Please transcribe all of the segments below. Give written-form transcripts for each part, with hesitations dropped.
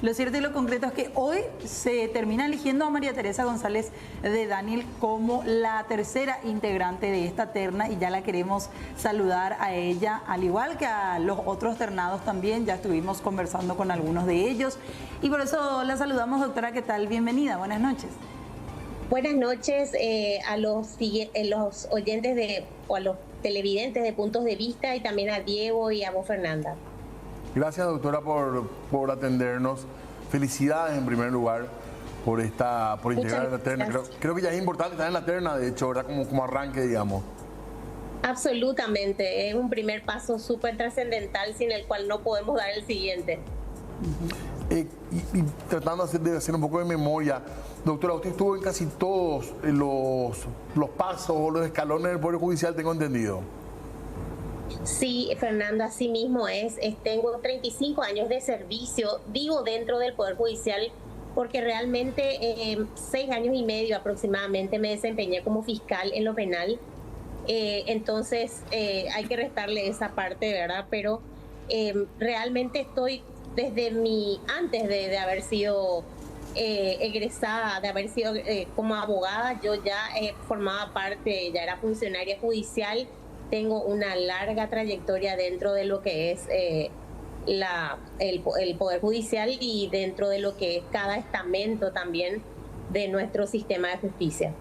Lo cierto y lo concreto es que hoy se termina eligiendo a María Teresa González de Daniel como la tercera integrante de esta terna y ya la queremos saludar a ella, al igual que a los otros ternados también. Ya estuvimos conversando con algunos de ellos y por eso la saludamos, doctora. ¿Qué tal? Bienvenida, buenas noches. Buenas noches a los oyentes o a los televidentes de Puntos de Vista y también a Diego y a vos, Fernanda. Gracias, doctora, por atendernos. Felicidades en primer lugar por integrar la terna. Creo que ya es importante estar en la terna, de hecho, ¿verdad? Como arranque, digamos. Absolutamente, es un primer paso súper trascendental sin el cual no podemos dar el siguiente. Y tratando de hacer un poco de memoria, doctora, usted estuvo en casi todos los pasos o los escalones del Poder Judicial, tengo entendido. Sí, Fernanda, así mismo es. Tengo 35 años de servicio, digo, dentro del Poder Judicial, porque realmente 6 años y medio aproximadamente me desempeñé como fiscal en lo penal. Entonces hay que restarle esa parte, ¿verdad? Pero realmente estoy desde antes de haber sido egresada, de haber sido como abogada, yo ya formaba parte, ya era funcionaria judicial. Tengo una larga trayectoria dentro de lo que es el Poder Judicial y dentro de lo que es cada estamento también de nuestro sistema de justicia.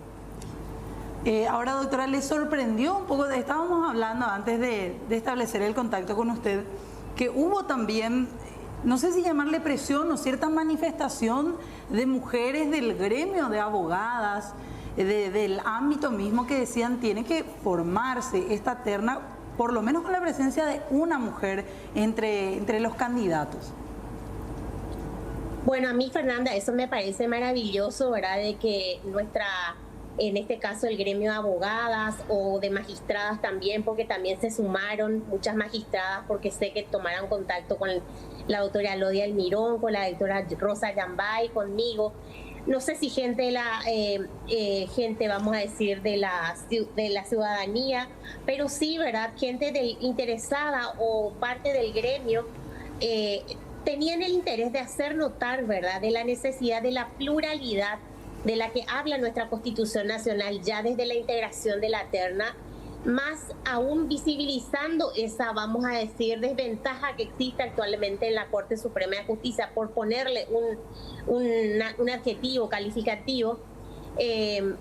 Ahora, doctora, ¿le sorprendió un poco? Estábamos hablando antes de establecer el contacto con usted, que hubo también, no sé si llamarle presión o cierta manifestación de mujeres del gremio de abogadas, del ámbito mismo, que decían tiene que formarse esta terna, por lo menos con la presencia de una mujer entre los candidatos. Bueno, a mí, Fernanda, eso me parece maravilloso, ¿verdad? De que en este caso el gremio de abogadas o de magistradas también, porque también se sumaron muchas magistradas, porque sé que tomaron contacto con la doctora Lodia Almirón, con la doctora Rosa Yambay, conmigo. No sé si gente vamos a decir, de la ciudadanía, pero sí, ¿verdad? Gente interesada o parte del gremio tenían el interés de hacer notar, ¿verdad?, de la necesidad de la pluralidad de la que habla nuestra Constitución Nacional ya desde la integración de la terna, más aún visibilizando esa, vamos a decir, desventaja que existe actualmente en la Corte Suprema de Justicia, por ponerle un adjetivo calificativo, en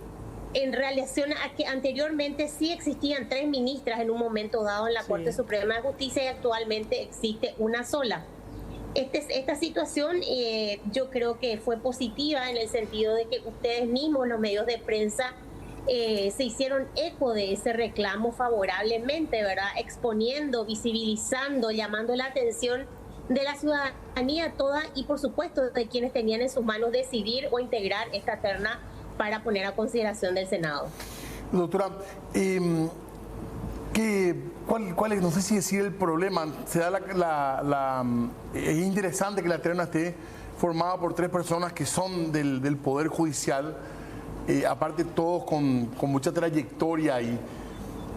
relación a que anteriormente sí existían 3 ministras en un momento dado en la Corte Suprema de Justicia y actualmente existe una sola. Esta situación yo creo que fue positiva en el sentido de que ustedes mismos, los medios de prensa, se hicieron eco de ese reclamo favorablemente, ¿verdad? Exponiendo, visibilizando, llamando la atención de la ciudadanía toda y por supuesto de quienes tenían en sus manos decidir o integrar esta terna para poner a consideración del Senado. Doctora, ¿cuál es, no sé si decir el problema? Se da es interesante que la terna esté formada por 3 personas que son del Poder Judicial, aparte todos con mucha trayectoria y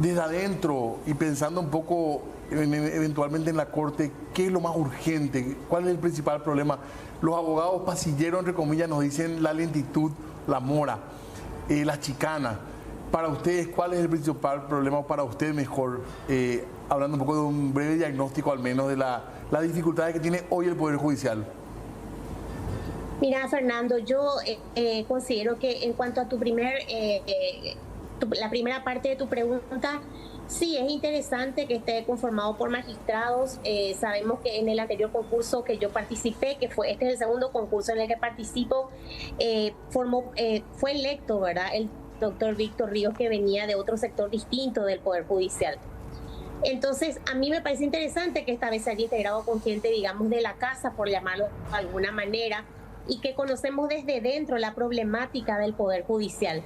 desde adentro, y pensando un poco eventualmente en la Corte, ¿qué es lo más urgente? ¿Cuál es el principal problema? Los abogados pasilleros, entre comillas, nos dicen la lentitud, la mora, la chicana. Para ustedes, ¿cuál es el principal problema, o para usted mejor, hablando un poco de un breve diagnóstico al menos de las dificultades que tiene hoy el Poder Judicial? Mira, Fernando, yo considero que en cuanto a la primera parte de tu pregunta, sí, es interesante que esté conformado por magistrados. Sabemos que en el anterior concurso que yo participé, este es el segundo concurso en el que participo, fue electo, ¿verdad?, el doctor Víctor Ríos, que venía de otro sector distinto del Poder Judicial. Entonces, a mí me parece interesante que esta vez se haya integrado con gente, digamos, de la casa, por llamarlo de alguna manera, y que conocemos desde dentro la problemática del Poder Judicial.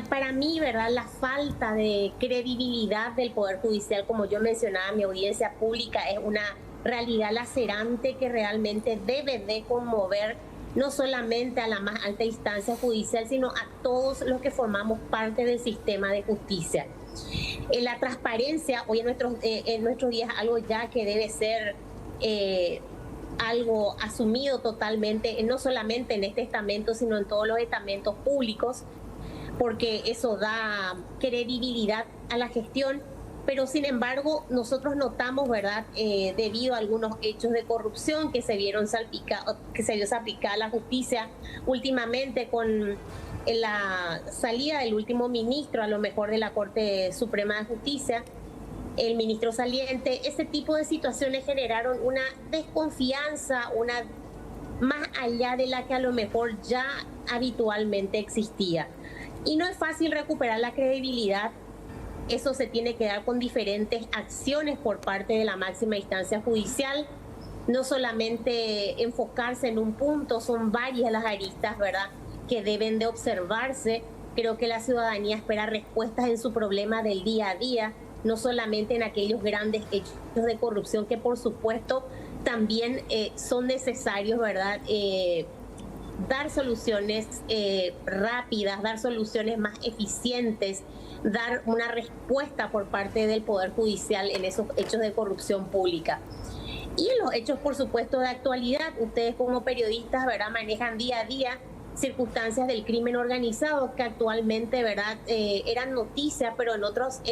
Para mí, ¿verdad?, la falta de credibilidad del Poder Judicial, como yo mencionaba en mi audiencia pública, es una realidad lacerante que realmente debe de conmover no solamente a la más alta instancia judicial, sino a todos los que formamos parte del sistema de justicia. La transparencia hoy en nuestros días es algo ya que debe ser algo asumido totalmente, no solamente en este estamento, sino en todos los estamentos públicos, porque eso da credibilidad a la gestión. Pero sin embargo, nosotros notamos, ¿verdad?, debido a algunos hechos de corrupción que se vieron que se vio salpicar la justicia últimamente con la salida del último ministro, a lo mejor de la Corte Suprema de Justicia, el ministro saliente. Ese tipo de situaciones generaron una desconfianza, más allá de la que a lo mejor ya habitualmente existía. Y no es fácil recuperar la credibilidad. Eso se tiene que dar con diferentes acciones por parte de la máxima instancia judicial. No solamente enfocarse en un punto, son varias las aristas, ¿verdad?, que deben de observarse. Creo que la ciudadanía espera respuestas en su problema del día a día, no solamente en aquellos grandes hechos de corrupción que por supuesto también son necesarios, ¿verdad?, dar soluciones rápidas, dar soluciones más eficientes, dar una respuesta por parte del Poder Judicial en esos hechos de corrupción pública. Y en los hechos, por supuesto, de actualidad, ustedes como periodistas, ¿verdad?, manejan día a día circunstancias del crimen organizado que actualmente, ¿verdad?, eran noticias, pero en otros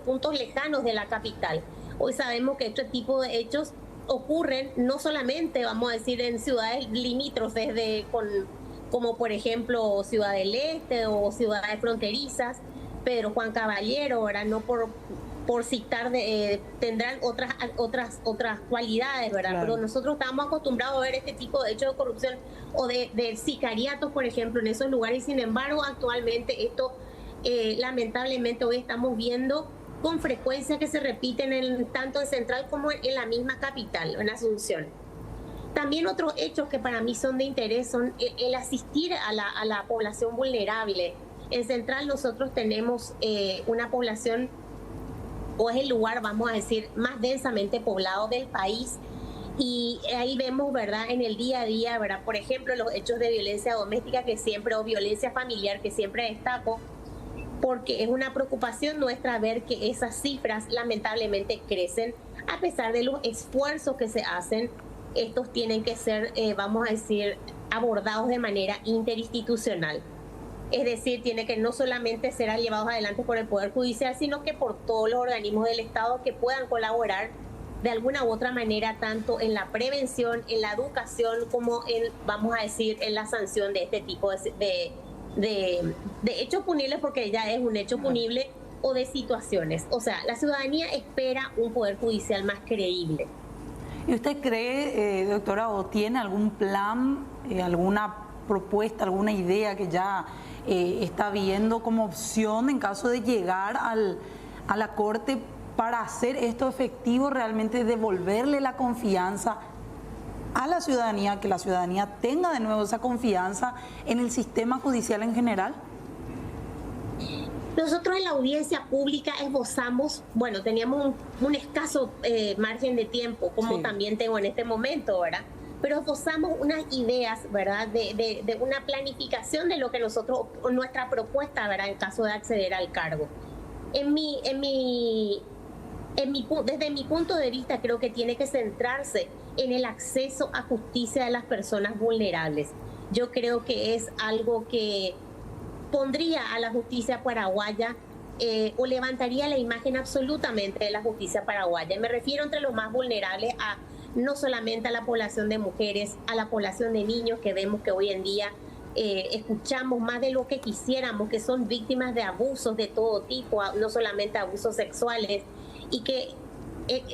puntos lejanos de la capital. Hoy sabemos que este tipo de hechos ocurren no solamente, vamos a decir, en ciudades limítrofes como por ejemplo Ciudad del Este o ciudades fronterizas, Pedro Juan Caballero, ¿verdad?, no por citar, tendrán otras cualidades, ¿verdad? Claro. Pero nosotros estamos acostumbrados a ver este tipo de hechos de corrupción o de sicariatos, por ejemplo, en esos lugares. Y sin embargo, actualmente esto, lamentablemente, hoy estamos viendo con frecuencia que se repiten tanto en Central como en la misma capital, en Asunción. También otros hechos que para mí son de interés son el asistir a la población vulnerable. En Central nosotros tenemos una población, o es el lugar, vamos a decir, más densamente poblado del país, y ahí vemos, ¿verdad?, en el día a día, ¿verdad?, por ejemplo, los hechos de violencia doméstica o violencia familiar que siempre destaco, porque es una preocupación nuestra ver que esas cifras lamentablemente crecen a pesar de los esfuerzos que se hacen. Estos tienen que ser, vamos a decir, abordados de manera interinstitucional. Es decir, tiene que no solamente ser llevados adelante por el Poder Judicial, sino que por todos los organismos del Estado que puedan colaborar de alguna u otra manera, tanto en la prevención, en la educación, como en, vamos a decir, en la sanción de este tipo de hechos punibles, porque ya es un hecho punible, o de situaciones. O sea, la ciudadanía espera un Poder Judicial más creíble. ¿Y usted cree, doctora, o tiene algún plan, alguna propuesta, alguna idea que ya está viendo como opción en caso de llegar a la Corte para hacer esto efectivo, realmente devolverle la confianza a la ciudadanía, que la ciudadanía tenga de nuevo esa confianza en el sistema judicial en general? Nosotros en la audiencia pública esbozamos, bueno, teníamos un escaso margen de tiempo, como también tengo en este momento, ¿verdad? Pero esbozamos unas ideas, ¿verdad?, de una planificación de lo que nuestra propuesta, ¿verdad?, en caso de acceder al cargo. Desde mi punto de vista, creo que tiene que centrarse en el acceso a justicia de las personas vulnerables. Yo creo que es algo que pondría a la justicia paraguaya o levantaría la imagen absolutamente de la justicia paraguaya. Me refiero entre los más vulnerables a no solamente a la población de mujeres, a la población de niños, que vemos que hoy en día escuchamos más de lo que quisiéramos, que son víctimas de abusos de todo tipo, no solamente abusos sexuales, y que,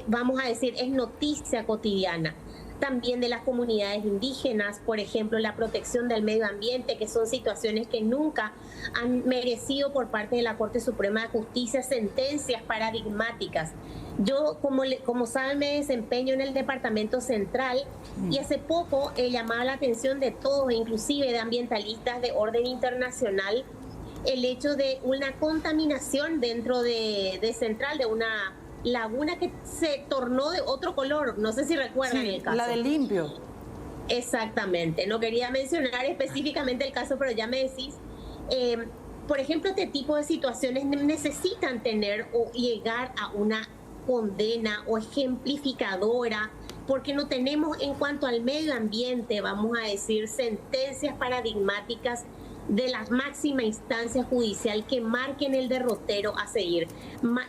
vamos a decir, es noticia cotidiana. También de las comunidades indígenas, por ejemplo, la protección del medio ambiente, que son situaciones que nunca han merecido por parte de la Corte Suprema de Justicia sentencias paradigmáticas. Yo, como saben, me desempeño en el Departamento Central y hace poco llamaba la atención de todos, inclusive de ambientalistas de orden internacional, el hecho de una contaminación dentro de Central, de una laguna que se tornó de otro color. No sé si recuerdan el caso. La del Limpio. Exactamente. No quería mencionar específicamente el caso, pero ya me decís. Por ejemplo, este tipo de situaciones necesitan tener o llegar a una condena o ejemplificadora porque no tenemos en cuanto al medio ambiente, vamos a decir, sentencias paradigmáticas de la máxima instancia judicial que marquen el derrotero a seguir,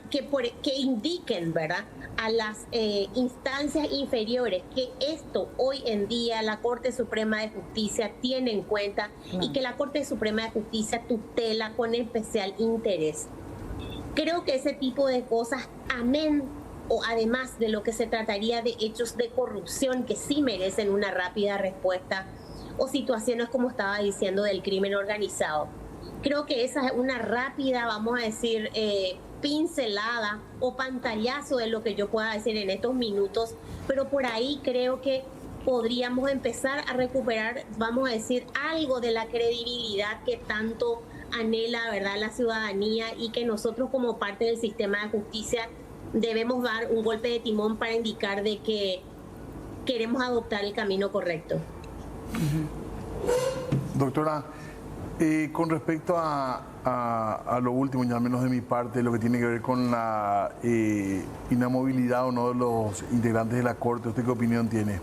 que indiquen, ¿verdad?, a las instancias inferiores que esto hoy en día la Corte Suprema de Justicia tiene en cuenta y que la Corte Suprema de Justicia tutela con especial interés. Creo que ese tipo de cosas, amén o además de lo que se trataría de hechos de corrupción que sí merecen una rápida respuesta, o situaciones como estaba diciendo del crimen organizado. Creo que esa es una rápida, vamos a decir, pincelada o pantallazo de lo que yo pueda decir en estos minutos, pero por ahí creo que podríamos empezar a recuperar, vamos a decir, algo de la credibilidad que tanto anhela, ¿verdad?, la ciudadanía, y que nosotros como parte del sistema de justicia debemos dar un golpe de timón para indicar de que queremos adoptar el camino correcto. Doctora, con respecto a lo último, ya al menos de mi parte, lo que tiene que ver con la inamovilidad o no de los integrantes de la Corte, ¿usted qué opinión tiene?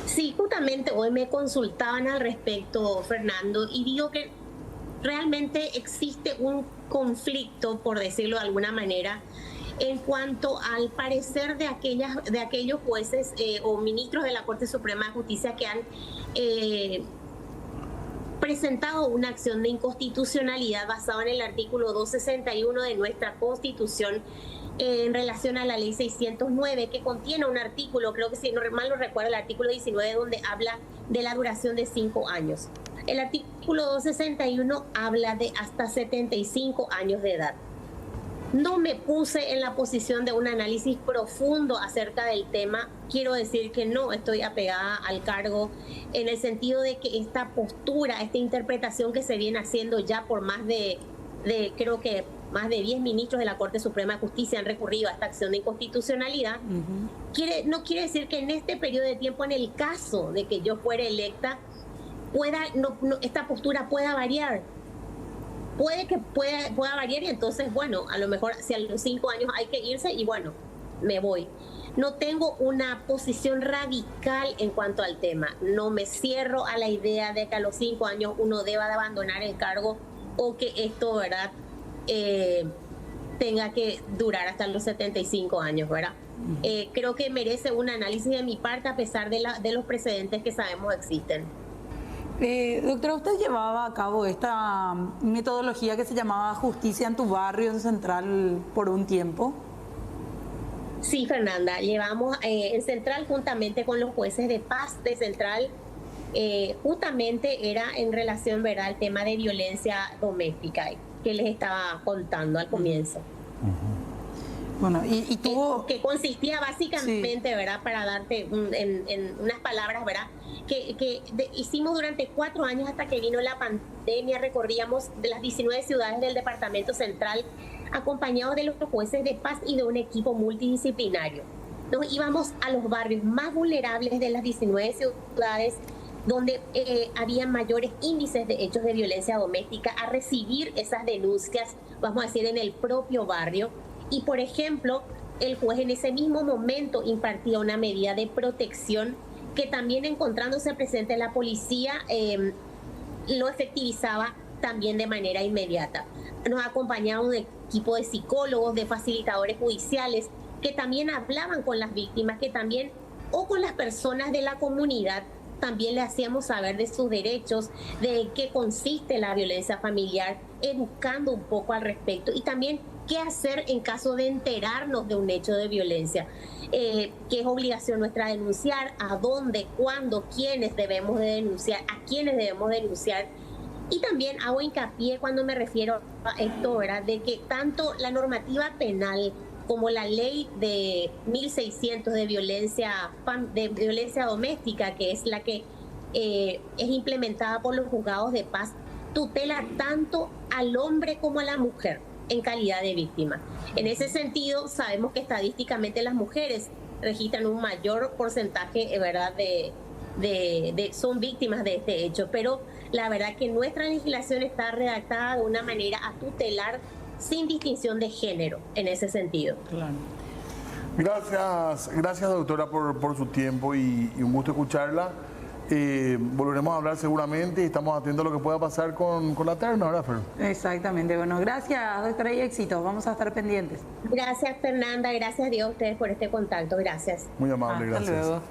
Sí, justamente hoy me consultaban al respecto, Fernando, y digo que realmente existe un conflicto, por decirlo de alguna manera, en cuanto al parecer de aquellos jueces o ministros de la Corte Suprema de Justicia que han presentado una acción de inconstitucionalidad basada en el artículo 261 de nuestra Constitución en relación a la ley 609, que contiene un artículo, creo que si no mal lo recuerdo, el artículo 19, donde habla de la duración de 5 años. El artículo 261 habla de hasta 75 años de edad. No me puse en la posición de un análisis profundo acerca del tema. Quiero decir que no estoy apegada al cargo en el sentido de que esta postura, esta interpretación que se viene haciendo ya por más creo que más de 10 ministros de la Corte Suprema de Justicia han recurrido a esta acción de inconstitucionalidad, no quiere decir que en este periodo de tiempo, en el caso de que yo fuera electa, esta postura pueda variar. Puede que pueda variar, y entonces, bueno, a lo mejor si a los 5 años hay que irse, y bueno, me voy. No tengo una posición radical en cuanto al tema. No me cierro a la idea de que a los 5 años uno deba de abandonar el cargo, o que esto, ¿verdad?, tenga que durar hasta los 75 años, ¿verdad? Creo que merece un análisis de mi parte, a pesar de los precedentes que sabemos existen. Doctora, usted llevaba a cabo esta metodología que se llamaba Justicia en tu Barrio en Central por un tiempo. Sí, Fernanda, llevamos en Central juntamente con los jueces de paz de Central, justamente era en relación, ¿verdad?, al tema de violencia doméstica que les estaba contando al comienzo. Bueno, y tuvo... Que consistía básicamente, sí, ¿verdad?, para darte en unas palabras, ¿verdad?, hicimos durante 4 años hasta que vino la pandemia. Recorríamos de las 19 ciudades del departamento central acompañados de los jueces de paz y de un equipo multidisciplinario. Nos íbamos a los barrios más vulnerables de las 19 ciudades donde había mayores índices de hechos de violencia doméstica, a recibir esas denuncias, vamos a decir, en el propio barrio. Y, por ejemplo, el juez en ese mismo momento impartía una medida de protección que también, encontrándose presente la policía, lo efectivizaba también de manera inmediata. Nos acompañaba un equipo de psicólogos, de facilitadores judiciales, que también hablaban con las víctimas, que también, o con las personas de la comunidad, también le hacíamos saber de sus derechos, de qué consiste la violencia familiar, educando un poco al respecto, y también qué hacer en caso de enterarnos de un hecho de violencia, que es obligación nuestra denunciar, a dónde, cuándo, quiénes debemos de denunciar, a quiénes debemos denunciar. Y también hago hincapié cuando me refiero a esto, ¿verdad?, de que tanto la normativa penal como la ley de 1600 de violencia doméstica, que es la que es implementada por los juzgados de paz, tutela tanto al hombre como a la mujer en calidad de víctima. En ese sentido, sabemos que estadísticamente las mujeres registran un mayor porcentaje, ¿verdad?, son víctimas de este hecho, pero la verdad que nuestra legislación está redactada de una manera a tutelar sin distinción de género en ese sentido. Claro. Gracias doctora por su tiempo y un gusto escucharla. Volveremos a hablar seguramente y estamos atentos a lo que pueda pasar con la terna, ¿verdad, Fer? Exactamente. Bueno, gracias, doctora, y éxitos. Vamos a estar pendientes. Gracias, Fernanda. Gracias a Dios a ustedes por este contacto. Gracias. Muy amable, Hasta gracias. luego.